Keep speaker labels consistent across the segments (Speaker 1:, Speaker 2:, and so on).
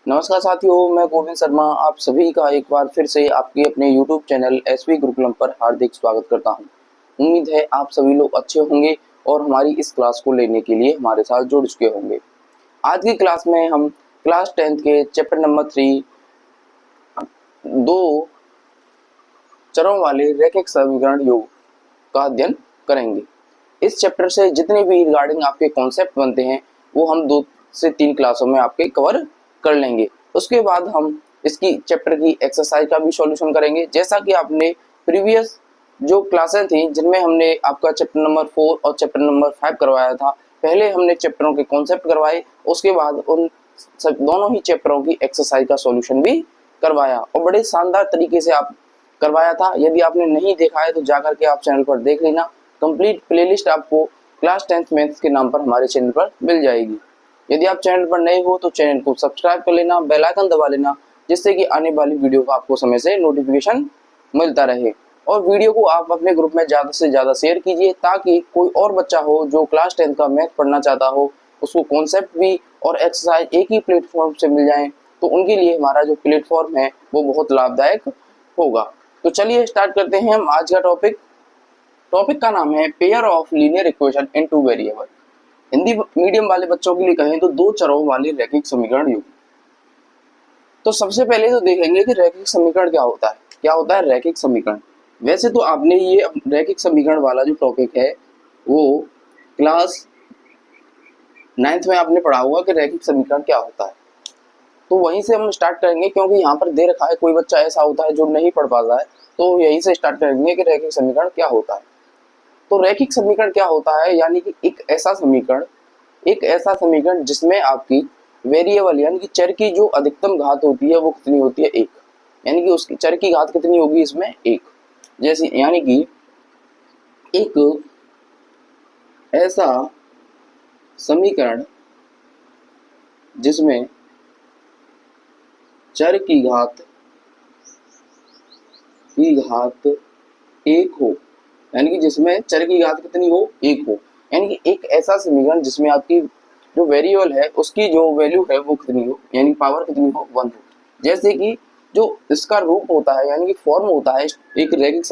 Speaker 1: नमस्कार साथियों, मैं गोविंद शर्मा आप सभी का एक बार फिर से आपके अपने YouTube चैनल एसवी गुरुकुलम पर हार्दिक स्वागत करता हूं। उम्मीद है आप सभी लोग अच्छे होंगे और हमारी इस क्लास को लेने के लिए हमारे साथ जुड़ चुके होंगे। आज की क्लास में हम क्लास 10th के चैप्टर नंबर 3 दो चरों वाले रैखिक समीकरण योग का अध्ययन करेंगे। इस चैप्टर से जितने भी रिगार्डिंग आपके कॉन्सेप्ट बनते हैं वो हम 2 से 3 क्लासों में आपके कवर कर लेंगे। उसके बाद हम इसकी चैप्टर की एक्सरसाइज का भी सॉल्यूशन करेंगे। जैसा कि आपने प्रीवियस जो क्लासें थी जिनमें हमने आपका चैप्टर नंबर 4 और चैप्टर नंबर 5 करवाया था, पहले हमने चैप्टरों के कॉन्सेप्ट करवाए, उसके बाद उन दोनों ही चैप्टरों की एक्सरसाइज का सॉल्यूशन भी करवाया और बड़े शानदार तरीके से आप करवाया था। यदि आपने नहीं देखा है तो जाकर के आप चैनल पर देख लेना। कंप्लीट प्लेलिस्ट आपको क्लास 10th मैथ्स के नाम पर हमारे चैनल पर मिल जाएगी। यदि आप चैनल पर नए हो तो चैनल को सब्सक्राइब कर लेना, बेल आइकन दबा लेना, जिससे कि आने वाली वीडियो का आपको समय से नोटिफिकेशन मिलता रहे। और वीडियो को आप अपने ग्रुप में ज़्यादा से ज़्यादा शेयर कीजिए ताकि कोई और बच्चा हो जो क्लास 10th का मैथ पढ़ना चाहता हो, उसको कॉन्सेप्ट भी और एक्सरसाइज एक ही प्लेटफॉर्म से मिल जाए, तो उनके लिए हमारा जो प्लेटफॉर्म है वो बहुत लाभदायक होगा। तो चलिए स्टार्ट करते हैं हम आज का टॉपिक का नाम है pair of linear equation in two variable. Hindi medium वाले बच्चों के लिए कहें तो दो चरों वाले रैखिक समीकरण योग। तो सबसे पहले तो देखेंगे कि रैखिक समीकरण क्या होता है। क्या होता है रैखिक समीकरण? वैसे तो आपने ये रैखिक समीकरण वाला जो टॉपिक है वो क्लास 9th में आपने पढ़ा होगा कि रैखिक समीकरण क्या होता है। तो वहीं से हम स्टार्ट करेंगे क्योंकि यहाँ पर दे रखा है, कोई बच्चा ऐसा होता है जो नहीं पढ़ पाता है, तो यहीं से स्टार्ट करेंगे कि रैखिक समीकरण क्या होता है। तो रैखिक समीकरण क्या होता है, यानी कि एक ऐसा समीकरण जिसमें आपकी वेरिएबल यानी कि चर की जो अधिकतम घात होती है वो कितनी होती है, 1। यानी कि उसकी चर की घात कितनी होगी इसमें, 1। जैसे यानी कि एक ऐसा समीकरण जिसमें चर की घात 1 हो, यानी कि जिसमें चर की घात कितनी हो, 1 हो। यानी कि एक ऐसा समीकरण जिसमें आपकी जो वेरिएबल है उसकी जो वैल्यू है वो कितनी हो, यानी पावर कितनी हो, 1 हो। जैसे कि जो इसका रूप होता है यानी कि फॉर्म होता है एक रैखिक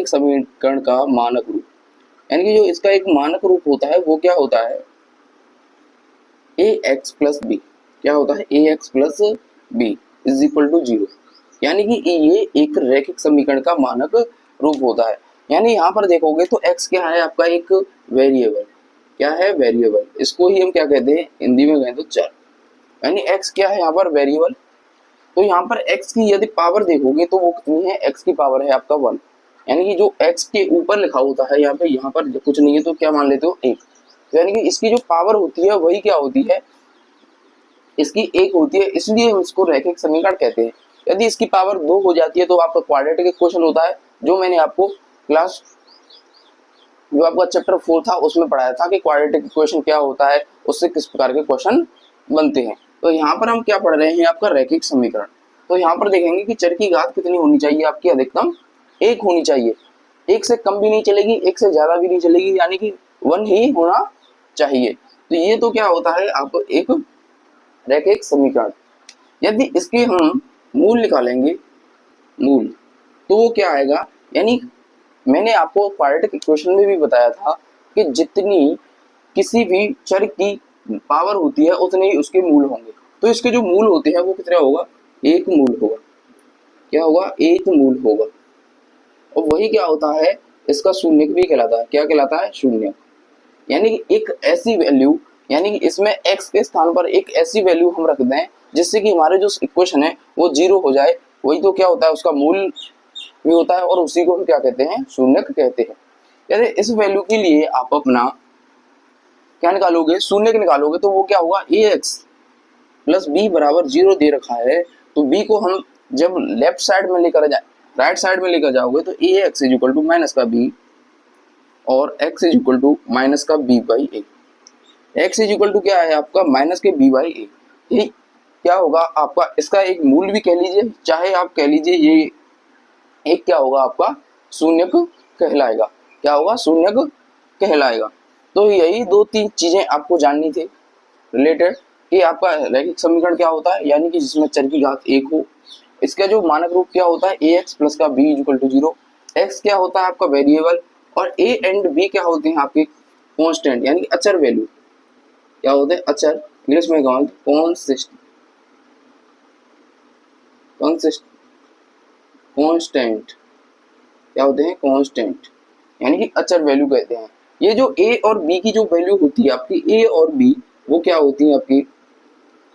Speaker 1: समीकरण का मानक रूप, यानी कि जो इसका एक मानक रूप होता है वो क्या होता है, ax प्लस बी। क्या होता है, ax plus B is equal to 0। यानी कि ये एक रैखिक समीकरण का मानक रूप होता है। यानी यहाँ पर देखोगे तो x क्या है, आपका एक वेरिएबल। क्या है, वेरिएबल। इसको ही हम क्या कहते हैं, हिंदी में कहें तो चर। यानी x क्या है यहाँ पर, वेरिएबल। तो यहाँ पर x की यदि पावर देखोगे तो वो कितनी है, x की पावर है आपका 1। यानी कि जो x के ऊपर लिखा होता है यहाँ पर कुछ नहीं है तो क्या मान लेते हो, 1। तो यानी कि इसकी जो पावर होती है वही क्या होती है, इसकी 1 होती है, इसलिए हम इसको रैखिक समीकरण कहते हैं। यदि इसकी पावर 2 हो जाती है तो आपका क्वाड्रेटिक इक्वेशन होता है, जो मैंने आपको जो आपका चैप्टर 4 था उसमें पढ़ाया था कि क्वाड्रेटिक इक्वेशन क्या होता है, उससे किस प्रकार के क्वेश्चन बनते हैं। तो यहाँ पर हम क्या पढ़ रहे हैं, आपका रैखिक समीकरण। तो यहाँ पर देखेंगे कि चर की घात कितनी होनी चाहिए, आपकी अधिकतम 1 होनी चाहिए। 1 से कम भी नहीं चलेगी, 1 से ज्यादा भी नहीं चलेगी, यानी कि 1 ही होना चाहिए। तो ये तो क्या होता है, आपको एक रैखिक समीकरण। यदि इसके हम मूल निकालेंगे, मूल, तो वो क्या आएगा, यानी मैंने आपको क्वाड्रेटिक इक्वेशन में भी बताया था कि जितनी किसी भी चर की पावर होती है उतने ही उसके मूल होंगे। तो इसके जो मूल होते हैं वो कितना होगा, 1 मूल होगा। क्या होगा, 1 मूल होगा। और वही क्या होता है, इसका शून्य भी कहलाता है। क्या कहलाता है, शून्य। यानी कि एक ऐसी वैल्यू, यानी कि इसमें x के स्थान पर एक ऐसी वैल्यू हम रख दें जिससे कि हमारे जो इक्वेशन है वो 0 हो जाए, वही तो क्या होता है, उसका मूल भी होता है, और उसी को हम क्या कहते हैं, शून्यक कहते हैं। यदि इस वैल्यू के लिए आप अपना क्या निकालोगे, शून्यक निकालोगे, तो वो क्या होगा, ax प्लस बी बराबर 0 दे रखा है। तो b को हम जब लेफ्ट साइड में लेकर जाए, राइट साइड में लेकर जाओगे तो ax is equal to minus का b और x is equal to minus का b by A. x is equal to क्या है आपका, माइनस के b बाई ए। यही क्या होगा आपका, इसका एक मूल भी कह लीजिए, चाहे आप कह लीजिए ये एक क्या होगा आपका, शून्यक कहलाएगा। क्या होगा, शून्यक कहलाएगा। तो यही 2-3 चीजें आपको जाननी थी रिलेटेड। कि आपका रैखिक समीकरण क्या होता है, यानी कि जिसमें चर की घात 1 हो। इसका जो मानक रूप क्या होता है, ax प्लस का b इक्वल टू 0। x क्या होता है आपका वेरिएबल, और a एंड b क्या होते हैं आपके कांस्टेंट, यानी कि अचर वैल्यू। क्या होते हैं अचर, इंग्लिश में कहें कांस्टेंट। क्या होते हैं कांस्टेंट, यानी कि अचर वैल्यू कहते हैं। ये जो a और b की जो वैल्यू होती है आपकी, a और b वो क्या होती है आपकी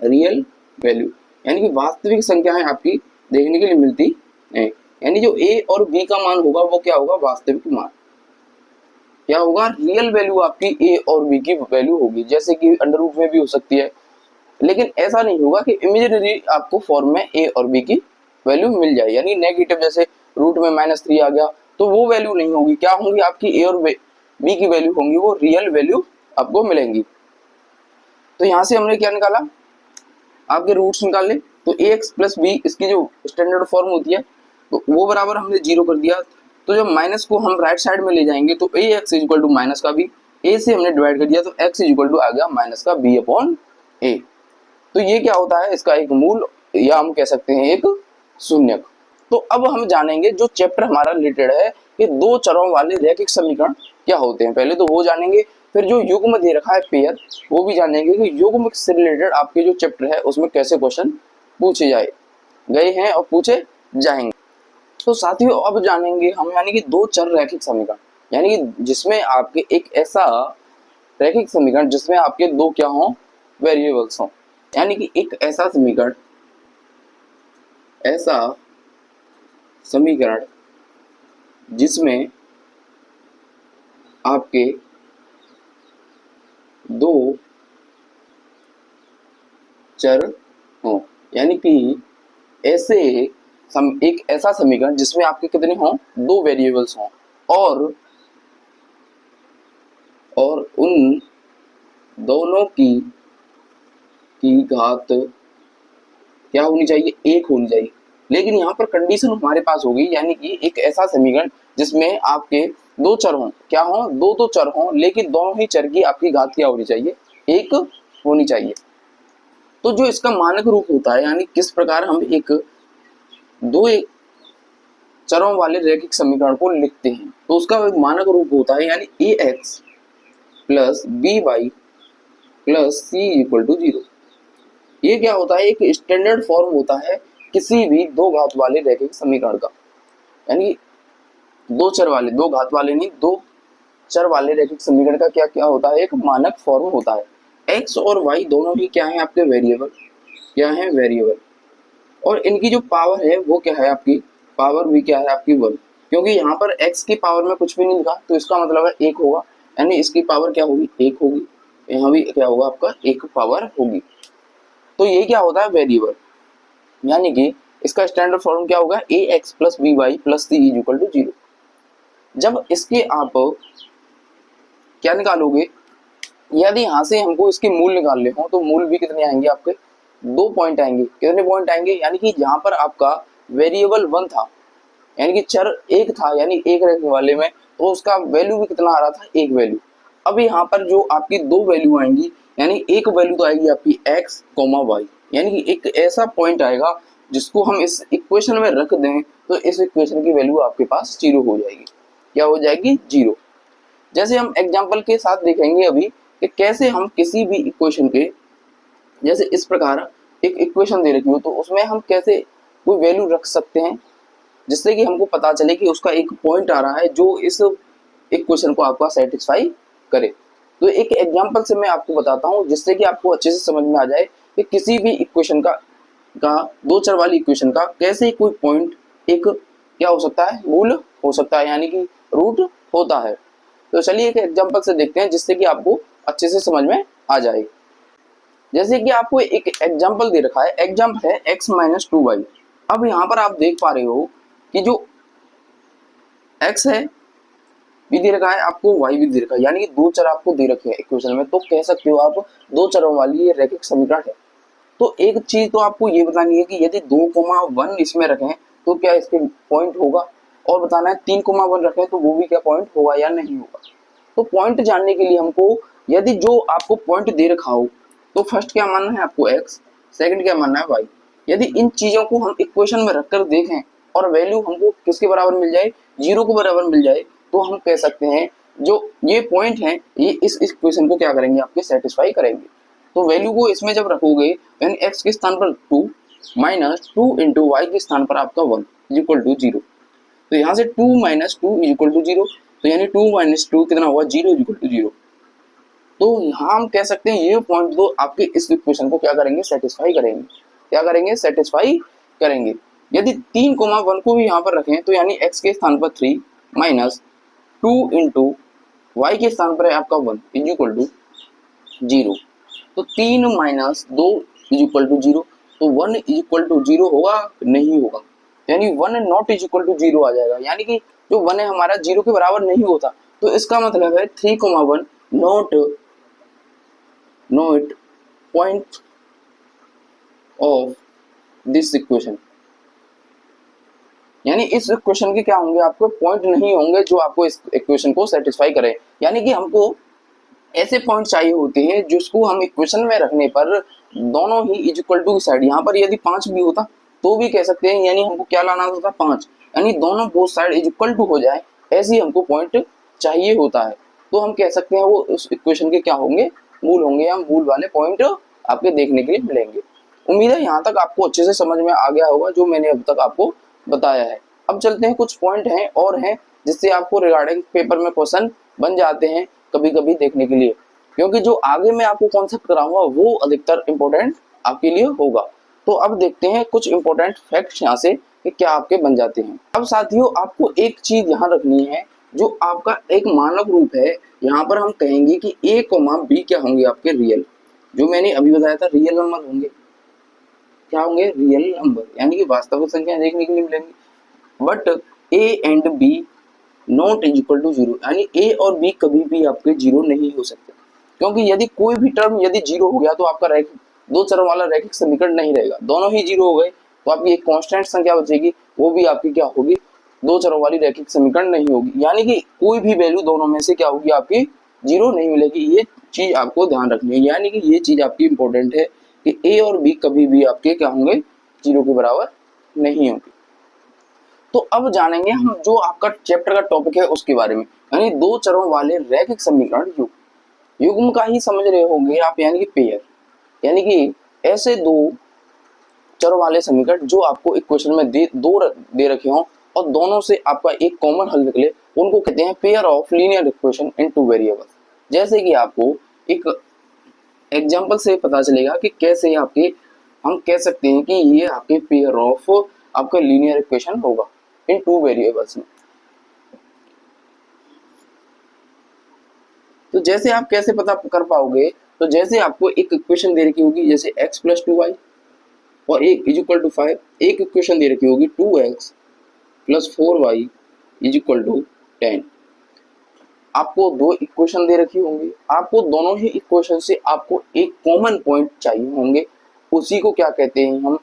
Speaker 1: रियल वैल्यू, यानी कि वास्तविक संख्याएं आपकी देखने के लिए मिलती है। यानी जो a और b का मान होगा वो क्या होगा, वास्तविक मान। क्या होगा, रियल वैल्यू आपकी a और b की वैल्यू होगी। जैसे कि अंडर रूट में भी हो सकती है, लेकिन ऐसा नहीं होगा कि इमेजिनरी आपको फॉर्म में a और b की वैल्यू मिल जाए, यानी नेगेटिव, जैसे रूट में -3 आ गया तो वो वैल्यू नहीं होगी। क्या होंगी आपकी a और b की वैल्यू होंगी, वो रियल वैल्यू आपको मिलेंगी। तो यहाँ से हमने क्या निकाला, आपके रूट्स निकाले। तो ax प्लस b इसकी जो स्टैंडर्ड फॉर्म होती है तो वो बराबर हमने 0 कर दिया। तो जब माइनस को हम राइट साइड में ले जाएंगे तो ax इक्वल टू माइनस का b, a से हमने डिवाइड कर दिया तो x इक्वल टू आ गया माइनस का b अपॉन a। तो ये क्या होता है, इसका एक मूल, या हम कह सकते हैं एक शून्यक। तो अब हम जानेंगे जो चैप्टर हमारा रिलेटेड है कि दो चरों वाले रैखिक समीकरण क्या होते हैं। पहले तो वो जानेंगे, फिर जो युग्म दे रखा है पेयर वो भी जानेंगे कि युग्म से रिलेटेड आपके जो चैप्टर है उसमें कैसे क्वेश्चन पूछे गए हैं और पूछे जाएंगे। तो साथियों अब जानेंगे हम, यानी कि दो चर रैखिक समीकरण, यानी कि जिसमें आपके एक ऐसा रैखिक समीकरण जिसमें आपके दो क्या हों, वेरिएबल्स हों। यानी कि एक ऐसा समीकरण जिसमें आपके दो चर हों, यानी कि एक ऐसा समीकरण जिसमें आपके कितने हों, दो वेरिएबल्स हों, और उन दोनों की घात क्या होनी चाहिए, 1 होनी चाहिए। लेकिन यहाँ पर कंडीशन हमारे पास होगी, यानी कि एक ऐसा समीकरण जिसमें आपके दो चर हों, क्या हों, दो चर हों, लेकिन दोनों ही चर की आपकी घात क्या होनी चाहिए, 1 होनी चाहिए। तो जो इसका मानक रूप होता है, यानी किस प्रकार हम दो चरों वाले रैखिक समीकरण को लिखते हैं, तो उसका एक मानक रूप होता है, यानी ax plus B Y plus C equal to 0। ये क्या होता है, एक स्टैंडर्ड फॉर्म होता है किसी भी दो घात वाले रैखिक समीकरण का, यानी दो चर वाले, दो घात वाले नहीं, दो चर वाले रैखिक समीकरण का क्या क्या होता है, एक मानक फॉर्म होता है। x और y दोनों ही क्या है आपके वेरिएबल, क्या है वेरिएबल, और इनकी जो पावर है वो क्या है आपकी पावर भी क्या है आपकी 1, क्योंकि यहाँ पर x की पावर में कुछ भी नहीं लिखा तो इसका मतलब है 1 होगा, यानी इसकी पावर क्या होगी 1 होगी, यहाँ भी क्या होगा आपका 1 पावर होगी। तो ये क्या होता है वेरिएबल, यानी कि इसका स्टैंडर्ड फॉर्म क्या होगा, ax plus B Y plus C equal to 0। जब इसके आप क्या निकालोगे, यदि यहाँ से हमको इसके मूल निकालने हो तो मूल भी कितने आएंगे आपके, 2 पॉइंट आएंगे। कितने पॉइंट आएंगे, यानी कि जहाँ पर आपका वेरिएबल 1 था, यानी कि चर 1 था, यानी एक रखने वाले में, तो उसका वैल्यू भी कितना आ रहा था, 1 वैल्यू। अब यहाँ पर जो आपकी 2 वैल्यू आएंगी, यानी एक वैल्यू तो आएगी आपकी x, y, यानी कि एक ऐसा पॉइंट आएगा जिसको हम इस इक्वेशन में रख दें तो इस इक्वेशन की वैल्यू आपके पास 0 हो जाएगी। क्या हो जाएगी, 0। जैसे हम एग्जाम्पल के साथ देखेंगे अभी कि कैसे हम किसी भी इक्वेशन के, जैसे इस प्रकार एक इक्वेशन दे रखी हो तो उसमें हम कैसे कोई वैल्यू रख सकते हैं जिससे कि हमको पता चले कि उसका एक पॉइंट आ रहा है जो इस इक्वेशन को आपका सेटिस्फाई करे। तो एक एग्जांपल से मैं आपको बताता हूँ जिससे कि आपको अच्छे से समझ में आ जाए कि किसी भी इक्वेशन का दो चर वाली इक्वेशन का कैसे कोई पॉइंट एक क्या हो सकता है, मूल हो सकता है, यानी कि रूट होता है। तो चलिए एक एग्जांपल से देखते हैं जिससे कि आपको अच्छे से समझ में आ जाए। जैसे कि आपको एक एग्जांपल दे रखा है, एग्जांपल है x माइनस 2y। अब यहाँ पर आप देख पा रहे हो कि जो x है भी दे रखा है आपको, y भी दे रखा है, यानी कि दो चर आपको दे रखे हैं इक्वेशन में, तो कह सकते हो आप दो चरों वाली ये रैखिक समीकरण है। तो एक चीज तो आपको ये बतानी है कि यदि 2,1 इसमें रखें तो क्या इसके पॉइंट होगा, और बताना है 3,1 रखें तो वो भी क्या पॉइंट होगा या नहीं होगा। तो पॉइंट जानने के लिए हमको, यदि जो आपको पॉइंट दे रखा हो तो फर्स्ट क्या मानना है आपको x, सेकंड क्या मानना है y। यदि इन चीजों को हम इक्वेशन में रखकर देखें और वैल्यू हमको किसके बराबर मिल जाए, 0 के बराबर मिल जाए, तो हम कह सकते हैं जो ये पॉइंट है ये इस इक्वेशन को क्या करेंगे, आपके सेटिस्फाई करेंगे। तो वैल्यू को इसमें जब रखोगे यानी x के स्थान पर 2 माइनस 2 इंटू वाई के स्थान पर आपका 1 इज इक्वल टू 0। तो यहाँ से 2 माइनस 2 इज इक्वल टू 0, तो यानी 2 माइनस 2 कितना हुआ, 0 इज इक्वल टू 0। तो यहाँ हम कह सकते हैं ये पॉइंट दो आपके इस इक्वेशन को क्या करेंगे, सेटिस्फाई करेंगे। क्या करेंगे, सेटिस्फाई करेंगे। यदि 3 कोमा 1 को भी यहाँ पर रखें तो यानी x के स्थान पर 3 माइनस 2 इंटू वाई के स्थान पर है आपका 1 इज इक्वल टू 0। तो 3 माइनस 2 इज इक्वल टू 0, तो 1 इज इक्वल टू 0 होगा, नहीं होगा, यानी 1 नॉट इज इक्वल टू 0 आ जाएगा, यानी कि जो 1 है हमारा 0 के बराबर नहीं होता। तो इसका मतलब है 3,1 not point of this equation, यानी इस इक्वेशन के क्या होंगे, आपको पॉइंट नहीं होंगे जो आपको इस इक्वेशन को सेटिस्फाई करें। यानी कि हमको ऐसे पॉइंट चाहिए होते हैं जिसको हम इक्वेशन में रखने पर दोनों ही इज इक्वल टू की साइड, यहाँ पर यदि 5 भी होता तो भी कह सकते हैं, यानी हमको क्या लाना होता, 5, यानी दोनों both side is equal to हो जाए, ऐसे ही हमको पॉइंट चाहिए होता है। तो हम कह सकते हैं वो उस इक्वेशन के क्या होंगे, मूल होंगे, या मूल वाले पॉइंट आपके देखने के लिए मिलेंगे। उम्मीद है यहाँ तक आपको अच्छे से समझ में आ गया होगा जो मैंने अब तक आपको बताया है। अब चलते हैं, कुछ पॉइंट हैं और हैं जिससे आपको रिगार्डिंग पेपर में क्वेश्चन बन जाते हैं कभी कभी देखने के लिए, क्योंकि जो आगे मैं आपको कॉन्सेप्ट कराऊंगा वो अधिकतर इंपॉर्टेंट आपके लिए होगा। तो अब देखते हैं कुछ इंपॉर्टेंट फैक्ट्स यहाँ से कि क्या आपके बन जाते हैं। अब साथियों आपको एक चीज यहाँ रखनी है, जो आपका एक मानक रूप है, यहाँ पर हम कहेंगे कि a, b क्या होंगे आपके रियल, जो मैंने अभी बताया था रियल नंबर होंगे, क्या होंगे, रियल नंबर, यानी कि वास्तविक संख्या देखने के लिए मिलेंगे। But a and b not is equal to 0, यानी a और b कभी भी आपके 0 नहीं हो सकते, क्योंकि यदि कोई भी टर्म यदि 0 हो गया तो आपका रैखिक दो चर वाला रैखिक समीकरण नहीं रहेगा, दोनों ही 0 हो गए तो आपकी एक कांस्टेंट संख्या बचेगी, वो भी आपकी क्या होगी, दो चरों वाली रैखिक समीकरण नहीं होगी, यानी कि कोई भी वैल्यू दोनों में से क्या होगी, आपकी 0 नहीं मिलेगी। ये चीज आपको ध्यान रखनी है, यानी कि ये चीज आपकी इंपॉर्टेंट है कि a और b कभी भी आपके क्या होंगे, 0 के बराबर नहीं होंगे। तो अब जानेंगे हम जो आपका चैप्टर का टॉपिक है उसके बारे में, यानी दो चरों वाले रैखिक समीकरण युग्म। युग्म का ही समझ रहे होंगे आप, यानी कि पेयर, यानी कि ऐसे दो चरों वाले समीकरण जो आपको इक्वेशन में दे रखे हों और दोनों से आपका एक कॉमन हल निकले, उनको कहते हैं pair of linear equation in two variables. जैसे कि आपको एक एग्जांपल से पता चलेगा कि कैसे आपके हम कह सकते हैं कि ये आपके पेयर ऑफ आपका लीनियर इक्वेशन होगा इन टू वेरिएबल्स में। तो जैसे आप कैसे पता कर पाओगे, तो जैसे आपको एक इक्वेशन दे रखी होगी जैसे x प्लस 2y और एक इज इक्वल टू 5, एक इक्वेशन दे रखी होगी 2x plus 4y is equal to 10। आपको दो इक्वेशन दे रखी होंगी, आपको दोनों ही इक्वेशन से आपको एक कॉमन पॉइंट चाहिए होंगे, उसी को क्या कहते हैं हम,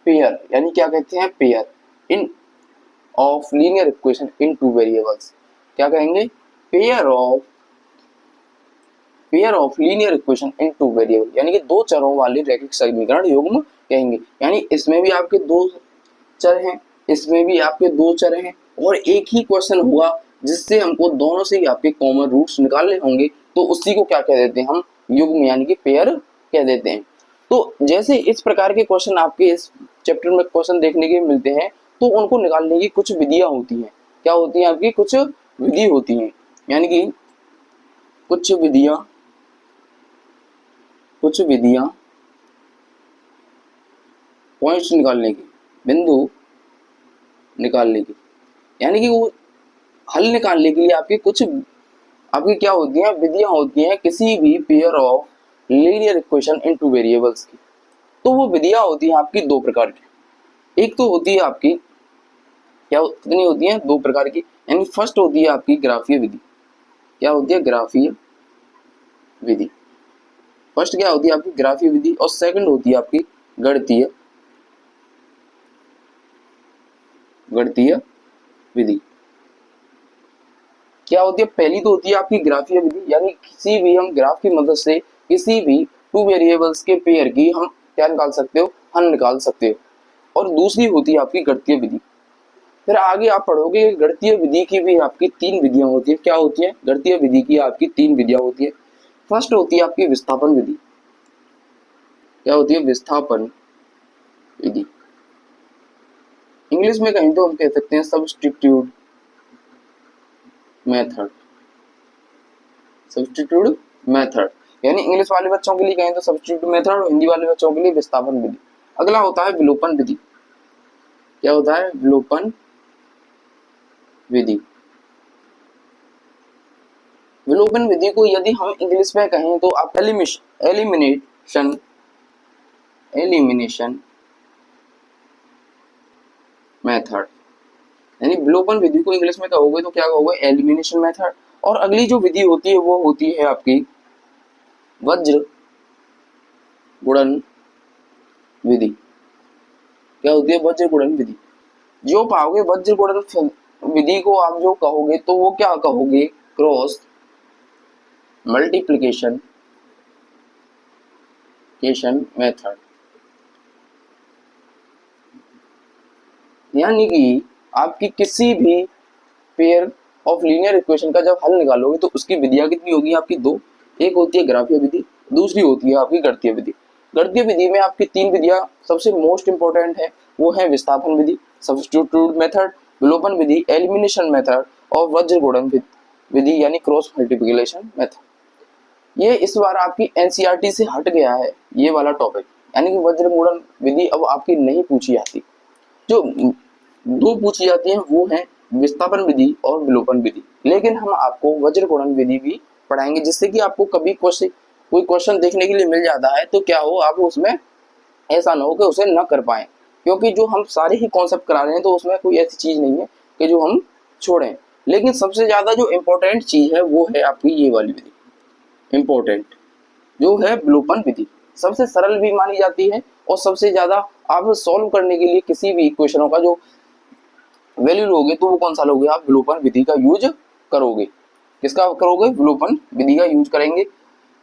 Speaker 1: पेयर, यानी क्या कहते हैं, pair in of linear equation in two variables. क्या कहेंगे, pair of linear equation in two variable, यानी कि दो चरों वाले रैखिक समीकरण युग्म कहेंगे। यानी इसमें भी आपके दो चर हैं, इसमें भी आपके दो चर हैं, और एक ही क्वेश्चन हुआ जिससे हमको दोनों से आपके कॉमन रूट्स निकालने होंगे, तो उसी को क्या कह देते हैं हम, युग्म, यानी कि पेयर कह देते हैं। तो जैसे इस प्रकार के क्वेश्चन आपके इस चैप्टर में क्वेश्चन देखने के मिलते हैं, तो उनको निकालने की कुछ विधियां होती हैं। क्या होती हैं आपकी, कुछ विधि होती हैं, यानी कि कुछ विधियां पॉइंट्स निकालने की, बिंदु निकालने की, यानी कि वो हल निकालने के लिए आपकी क्या होती है, विधियां होती हैं किसी भी pair of linear equation into variables की। तो वो विधियां होती हैं आपकी दो प्रकार की। एक तो होती है आपकी कितनी होती है, दो प्रकार की, यानी फर्स्ट होती है आपकी ग्राफीय विधि। क्या होती है, ग्राफीय विधि। फर्स्ट क्या होती है आपकी ग्राफीय विधि, और सेकंड होती है आपकी गणितीय विधि। क्या होती है, पहली तो होती है आपकी ग्राफीय विधि, यानी किसी भी हम ग्राफ की मदद से किसी भी टू वेरिएबल्स के पेयर की हम क्या निकाल सकते हो, हल निकाल सकते हो। और दूसरी होती है आपकी गणितीय विधि। फिर आगे आप पढ़ोगे गणितीय विधि की भी आपकी तीन विधियां होती है। क्या होती है? गणितीय विधि की आपकी तीन विधियां होती है। फर्स्ट होती है आपकी विस्थापन विधि। क्या होती है? विस्थापन विधि। इंग्लिश में कहीं तो हम कह सकते हैं सब्स्टिट्यूट मेथड। सब्स्टिट्यूट मेथड यानी इंग्लिश वाले बच्चों के लिए कहें तो सब्स्टिट्यूट मेथड, और हिंदी वाले बच्चों के लिए विस्थापन विधि। अगला होता है विलोपन विधि। क्या होता है? विलोपन विधि। विलोपन विधि को यदि हम इंग्लिश में कहें तो आप एलिमिनेशन मेथड, यानी विलोपन विधि को इंग्लिश में कहोगे तो क्या कहोगे? Elimination method. और अगली जो विधि होती है वो होती है आपकी वज्र गुणन विधि। क्या होती है? वज्र गुणन विधि। जो पाओगे वज्र गुणन विधि को आप जो कहोगे तो वो क्या कहोगे? Cross multiplication method. यानी कि आपकी किसी भी पेयर ऑफ लीनियर इक्वेशन का जब हल निकालोगे तो उसकी विधियां कितनी होगी? आपकी दो। एक होती है ग्राफीय विधि, दूसरी होती है आपकी गणितीय विधि। गणितीय विधि में आपकी तीन विधियां सबसे मोस्ट इंपॉर्टेंट है, वो है विस्थापन विधि, सब्स्टिट्यूट मेथड, विलोपन विधि, एलिमिनेशन मेथड, और वज्र गुणन विधि यानी क्रॉस मल्टीप्लिकेशन मेथड। ये इस बार आपकी एनसीईआरटी से हट गया है ये वाला टॉपिक, यानी कि वज्र गुणन विधि अब आपकी नहीं पूछी जाती। जो दो पूछी जाती है वो है विस्थापन विधि और विलोपन विधि। लेकिन हम आपको वज्र गुणन विधि भी पढ़ाएंगे, जिससे कि आपको कभी कोई क्वेश्चन देखने के लिए मिल जाता है तो क्या हो, आप उसमें ऐसा ना हो कि उसे न कर पाए, क्योंकि जो हम सारे ही कॉन्सेप्ट करा रहे हैं तो उसमें कोई ऐसी चीज नहीं है कि जो हम छोड़ें। लेकिन सबसे ज्यादा जो इम्पोर्टेंट चीज है वो है आपकी ये वाली विधि, इम्पोर्टेंट जो है विलोपन विधि। सबसे सरल भी मानी जाती है और सबसे ज्यादा आप सॉल्व करने के लिए किसी भी इक्वेशनों का जो वैल्यू लोगे तो वो कौन सा लोगे? आप विलोपन विधि का यूज करोगे। किसका करोगे? विलोपन विधि का यूज करेंगे।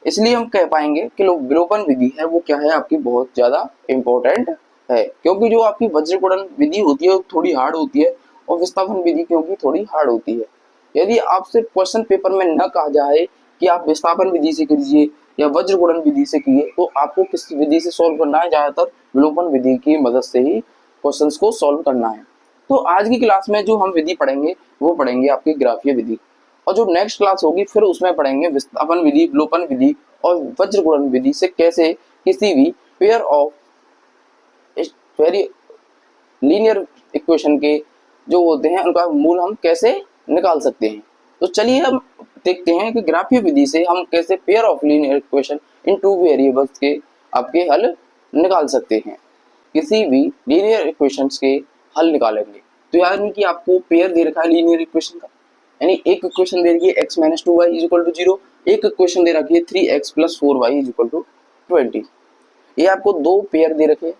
Speaker 1: इसलिए हम कह पाएंगे कि विलोपन विधि है वो क्या है? आपकी बहुत ज्यादा इंपॉर्टेंट है, क्योंकि जो आपकी वज्र गुणन विधि होती है वो थोड़ी हार्ड होती है और विस्थापन विधि क्योंकि थोड़ी हार्ड होती है। यदि आपसे क्वेश्चन पेपर में न कहा जाए कि आप विस्थापन विधि से कीजिए या वज्र गुणन विधि से कीजिए, तो आपको किस विधि से सॉल्व करना है? ज्यादातर विलोपन विधि की मदद से ही क्वेश्चंस को सॉल्व करना है। तो आज की क्लास में जो हम विधि पढ़ेंगे वो पढ़ेंगे आपकी ग्राफीय विधि, और जो नेक्स्ट क्लास होगी फिर उसमें पढ़ेंगे विस्थापन विधि, विलोपन विधि और वज्र गुणन विधि से कैसे किसी भी pair of very linear equation के जो होते हैं उनका मूल हम कैसे निकाल सकते हैं। तो चलिए हम देखते हैं कि ग्राफीय विधि से हम कैसे pair of linear equation in two variables के आपके हल निकाल सकते हैं। किसी भी लीनियर इक्वेशंस के हल निकालेंगे तो यानी कि आपको पेयर दे रखा है लीनियर इक्वेशन का, यानी एक इक्वेशन दे रखी है x minus 2y is equal to 0, एक इक्वेशन दे रखी है 3x plus 4y is equal to 20। ये आपको दो पेयर दे रखे हैं,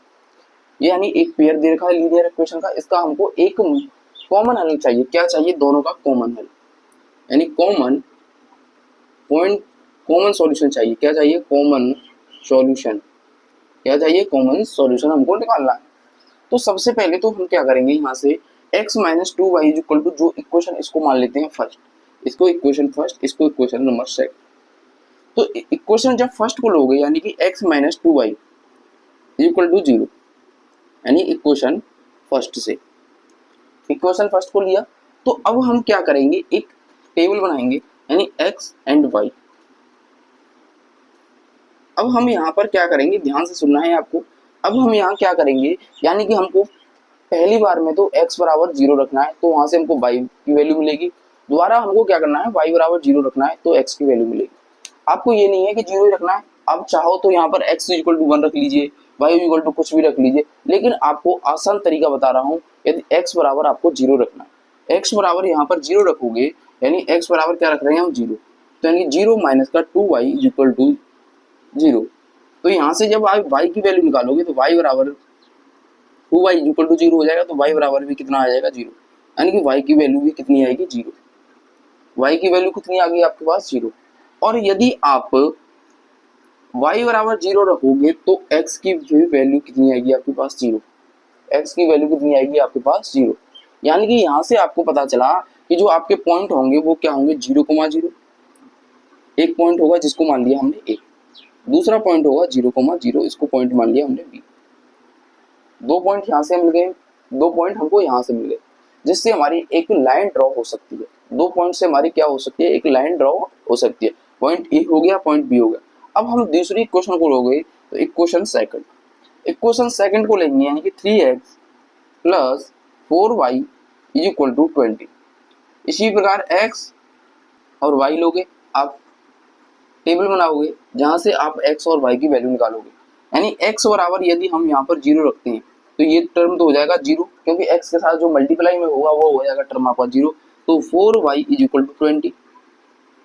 Speaker 1: यानी एक पेयर दे रखा है लीनियर इक्वेशन का, इसका हमको एक कॉमन हल चाहिए। क्या चाहिए? दोनों का कॉमन हल, यानी कॉमन सॉल्यूशन चाहिए। क्या चाहिए? Common solution. क्या चाहिए? कॉमन सॉल्यूशन हमको निकालना है। तो सबसे पहले तो हम क्या करेंगे, यहाँ से x minus 2y is equal to जो इक्वेशन इसको मान लेते हैं फर्स्ट, इसको इक्वेशन फर्स्ट, इसको इक्वेशन नंबर सेकंड। तो इक्वेशन जब फर्स्ट को लोगे यानी कि x minus 2y is equal to 0, यानी इक्वेशन फर्स्ट से इक्वेशन फर्स्ट को लिया, तो अब हम क्या करेंगे, एक टेबल बनाएंगे यानी x एंड y। अब हम यहाँ पर क्या करेंगे, ध्यान से सुनना है आपको। अब हम यहाँ क्या करेंगे, यानी कि हमको पहली बार में तो x बराबर 0 रखना है, तो वहां से हमको y की वैल्यू मिलेगी। दोबारा हमको क्या करना है, y बराबर 0 रखना है तो x की वैल्यू मिलेगी। आपको ये नहीं है कि 0 ही रखना है, आप चाहो तो यहाँ पर x इक्वल टू 1 रख लीजिए, y इक्वल टू कुछ भी रख लीजिए, लेकिन आपको आसान तरीका बता रहा हूँ। यदि x बराबर आपको 0 रखना है, x बराबर यहाँ पर 0 रखोगे, यानी x बराबर क्या रख रहे हैं हम 0, तो यानी 0 माइनस का 2y इक्वल टू 0। तो यहाँ से जब आप y की वैल्यू निकालोगे तो y बराबर 2y इक्वल टू 0 हो जाएगा, तो y बराबर भी कितना आ जाएगा 0, यानी कि y की वैल्यू भी कितनी आएगी 0। y की वैल्यू कितनी आ गई आपके पास 0। और यदि आप y बराबर 0 रखोगे तो x की वैल्यू कितनी आएगी आपके पास 0, x की वैल्यू कितनी आएगी आपके पास 0। यानी कि यहाँ से आपको पता चला कि जो आपके पॉइंट होंगे वो क्या होंगे 0,0। एक पॉइंट होगा जिसको मान लिया हमने a, दूसरा पॉइंट होगा 0,0, इसको पॉइंट मान लिया हमने b। दो पॉइंट यहाँ से मिल गए, दो पॉइंट हमको यहाँ से मिल गए, जिससे हमारी एक लाइन ड्रॉ हो सकती है। दो पॉइंट से हमारी क्या हो सकती है, एक लाइन ड्रॉ हो सकती है। पॉइंट ए हो गया, पॉइंट बी हो गया। अब हम दूसरी इक्वेशन को लोगे तो इक्वेशन सेकंड को लेंगे, यानी कि 3x plus 4y is equal to 20। इसी प्रकार x और y लोगे, आप टेबल बनाओगे जहां से आप x और y की वैल्यू निकालोगे। यानी x बराबर यदि हम यहाँ पर 0 रखते हैं तो ये टर्म तो हो जाएगा 0, क्योंकि x के साथ जो मल्टीप्लाई में होगा वो हो जाएगा टर्म आपका 0। तो 4y इज इक्वल टू 20।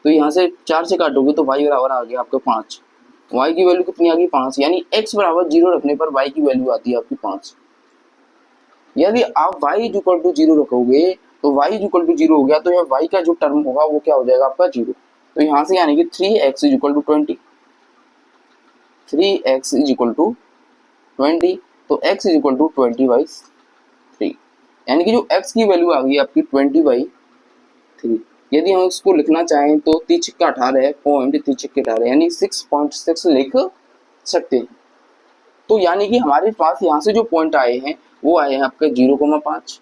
Speaker 1: तो यहाँ से 4 से काटोगे तो y बराबर आ गया आपका 5। y की वैल्यू कितनी आ गई 5, यानी x बराबर 0 रखने पर y की वैल्यू आती है आपकी 5। यदि आप y इज इक्वल टू 0 रखोगे तो y इज इक्वल टू 0 हो गया, तो यह y का जो टर्म होगा वो क्या हो जाएगा आपका 0। तो यहाँ से यानी कि 3x is equal to 20, 3x is equal to 20, तो x इज इक्वल टू 20/3। यानी कि जो x की वैल्यू आ गई आपकी 20/3। यदि हम इसको लिखना चाहें तो 3×18 पॉइंट 3×18 यानी 6.6 लिख सकते हैं। तो यानी कि हमारे पास यहाँ से जो पॉइंट आए हैं वो आए हैं आपके 0,5,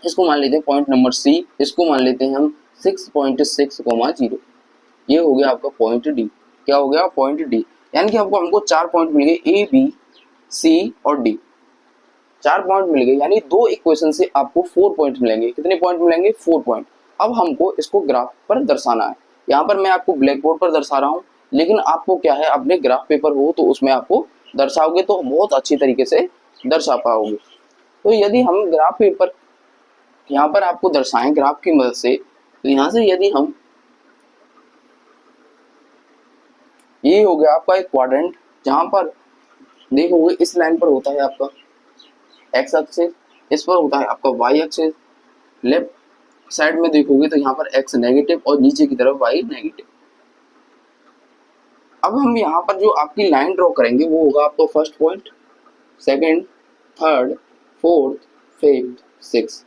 Speaker 1: इसको मान लेते हैं पॉइंट नंबर सी, इसको मान लेते हैं हम 6.6,0। ये हो गया आपका पॉइंट डी। क्या हो गया पॉइंट डी। यानी कि हमको 4 पॉइंट मिल गए, ए बी सी और डी, 4 पॉइंट मिल गए। यानी दो इक्वेशन से आपको 4 पॉइंट मिलेंगे। कितने पॉइंट मिलेंगे 4 पॉइंट। अब हमको इसको ग्राफ पर दर्शाना है। यहाँ पर मैं आपको ब्लैक बोर्ड पर दर्शा रहा हूँ, लेकिन आपको क्या है अपने ग्राफ पेपर हो तो उसमें आपको दर्शाओगे तो बहुत अच्छी तरीके से दर्शा पाओगे। तो यदि हम ग्राफ पेपर यहाँ पर आपको दर्शाएं ग्राफ की मदद से, तो यहाँ से यदि हम, ये हो गया आपका एक क्वाड्रेंट, जहां पर देखोगे इस लाइन पर होता है आपका एक्स एक्सिस, इस पर होता है आपका वाई एक्सिस। लेफ्ट साइड में देखोगे तो यहाँ पर एक्स नेगेटिव और नीचे की तरफ वाई नेगेटिव। अब हम यहाँ पर जो आपकी लाइन ड्रॉ करेंगे वो होगा आपका first point, second, third, fourth, fifth, six.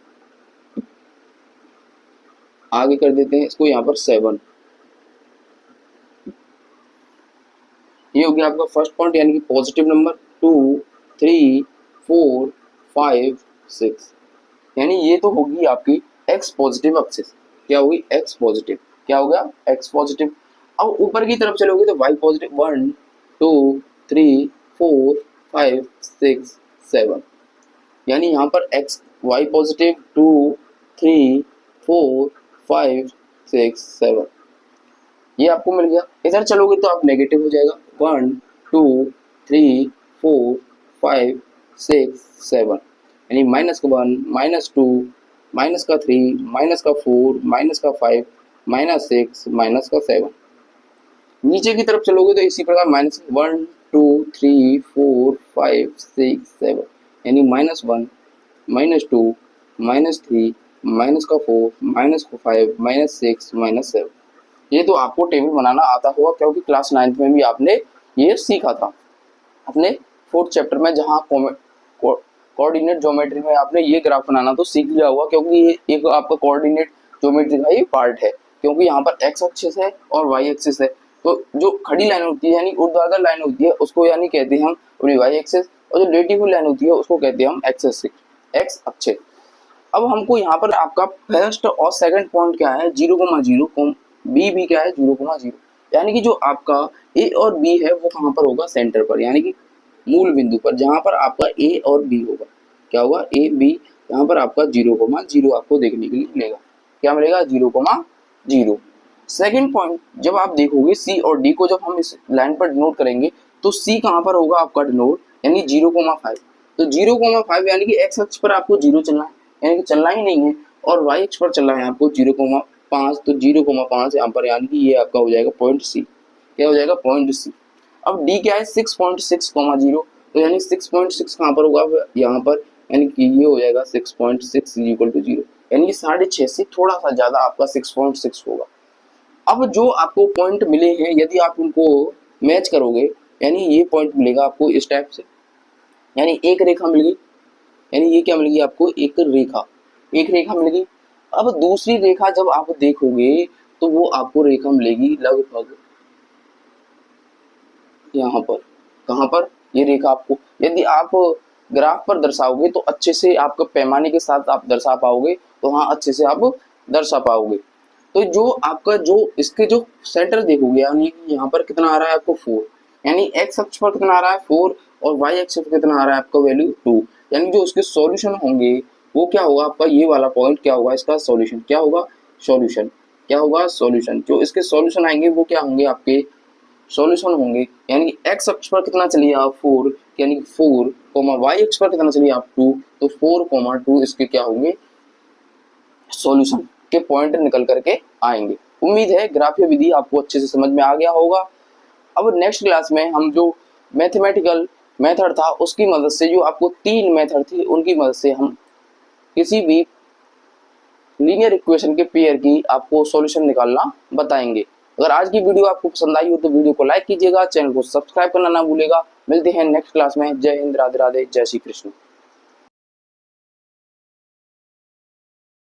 Speaker 1: आगे कर देते हैं इसको यहाँ पर 7। ये हो गया आपका फर्स्ट पॉइंट, यानी कि पॉजिटिव नंबर 2, 3, 4, 5, 6। यानी ये तो होगी आपकी एक्स पॉजिटिव एक्सिस। क्या होगी एक्स पॉजिटिव, क्या हो गया एक्स पॉजिटिव। अब ऊपर की तरफ चलोगे तो वाई पॉजिटिव 1, 2, 3, 4, 5, 6, 7। यानी यहाँ पर एक्स वाई पॉजिटिव 2, 3, 4, 5, 6, 7 ये आपको मिल गया। इधर चलोगे तो आप नेगेटिव हो जाएगा 1, 2, 3, 4, 5, 6, 7। यानी -1, -2, -3, -4, -5, -6, -7। नीचे की तरफ चलोगे तो इसी प्रकार -1, 2, 3, 4, 5, 6, 7। यानी -1, -2, -3, -4, -5, -6, -7। ये तो आपको टेबल बनाना आता होगा, क्योंकि क्लास 9th में भी आपने ये सीखा था अपने 4th चैप्टर में, जहाँ कोऑर्डिनेट ज्योमेट्री में आपने ये ग्राफ बनाना तो सीख लिया होगा, क्योंकि ये एक आपका कोऑर्डिनेट ज्योमेट्री का ही पार्ट है। क्योंकि यहाँ पर एक्स एक्सिस है और वाई एक्सिस है, तो जो खड़ी लाइन होती है यानी ऊर्ध्वाधर लाइन होती है उसको यानी कहते हैं हम वाई एक्सिस, और जो लेटी हुई लाइन होती है उसको कहते हैं हम एक्स अक्ष। अब हमको यहाँ पर आपका फर्स्ट और सेकंड पॉइंट क्या है 0,0, बी भी क्या है 0,0। यानी कि जो आपका ए और बी है वो कहाँ पर होगा सेंटर पर, यानी कि मूल बिंदु पर, जहाँ पर आपका ए और बी होगा। क्या होगा ए बी, यहाँ पर आपका 0,0 आपको देखने के लिए मिलेगा। क्या मिलेगा 0,0। सेकंड पॉइंट जब आप देखोगे सी और डी को, जब हम इस लाइन पर डिनोट करेंगे तो सी कहाँ पर होगा आपका डिनोट, यानी 0,5। तो 0,5 यानी कि एक्स अक्ष पर आपको 0 चलना है, यानी कि चलना ही नहीं है, और वाई अक्ष पर चलना है आपको 0,5। तो 0,5 यहाँ पर, यानी कि ये आपका हो जाएगा पॉइंट सी। क्या हो जाएगा पॉइंट सी। अब डी क्या है 6.6,0, तो यानी 6.6 कहाँ पर होगा यहाँ पर, यानी कि ये हो जाएगा 6.6 = 0। यानी कि 6.5 से थोड़ा सा ज्यादा आपका 6.6 होगा। अब जो आपको पॉइंट मिले हैं यदि आप उनको मैच करोगे, यानी ये पॉइंट मिलेगा आपको इस टाइप से, यानी एक रेखा मिल गई, यानी ये क्या मिल गई आपको, एक रेखा मिल गई। अब दूसरी रेखा जब आप देखोगे तो वो आपको रेखा मिलेगी लगभग यहाँ पर। कहाँ पर, ये रेखा आपको यदि आप ग्राफ पर दर्शाओगे तो अच्छे से आपका पैमाने के साथ आप दर्शा पाओगे, तो हाँ अच्छे से आप दर्शा पाओगे। तो जो आपका जो इसके जो सेंटर देखोगे, यानी कि यहाँ पर कितना आ रहा है आपको 4, यानी एक्स अक्ष पर कितना आ रहा है 4 और वाई अक्ष पर कितना आ रहा है आपका वैल्यू 2, यानी जो उसके सॉल्यूशन होंगे वो क्या होगा आपका, ये वाला पॉइंट क्या होगा, इसका सॉल्यूशन क्या होगा, सॉल्यूशन क्या होगा, सॉल्यूशन। जो इसके सॉल्यूशन आएंगे वो क्या होंगे आपके सॉल्यूशन होंगे, यानी एक्स अक्ष पर कितना चलिए आप 4, यानी 4 कोमा वाई अक्ष पर कितना चलिए आप 2, तो 4,2 इसके क्या होंगे सॉल्यूशन के पॉइंट निकल करके आएंगे। उम्मीद है ग्राफीय विधि आपको अच्छे से समझ में आ गया होगा। अब नेक्स्ट क्लास में हम जो मैथमेटिकल मेथड था उसकी मदद से, जो आपको 3 मेथड थी उनकी मदद से हम किसी भी लीनियर इक्वेशन के पेयर की आपको सॉल्यूशन निकालना बताएंगे। अगर आज की वीडियो आपको पसंद आई हो तो वीडियो को लाइक कीजिएगा, चैनल को सब्सक्राइब करना ना भूलेगा। मिलते हैं नेक्स्ट क्लास में। जय हिंद, राधे राधे, जय श्री कृष्ण।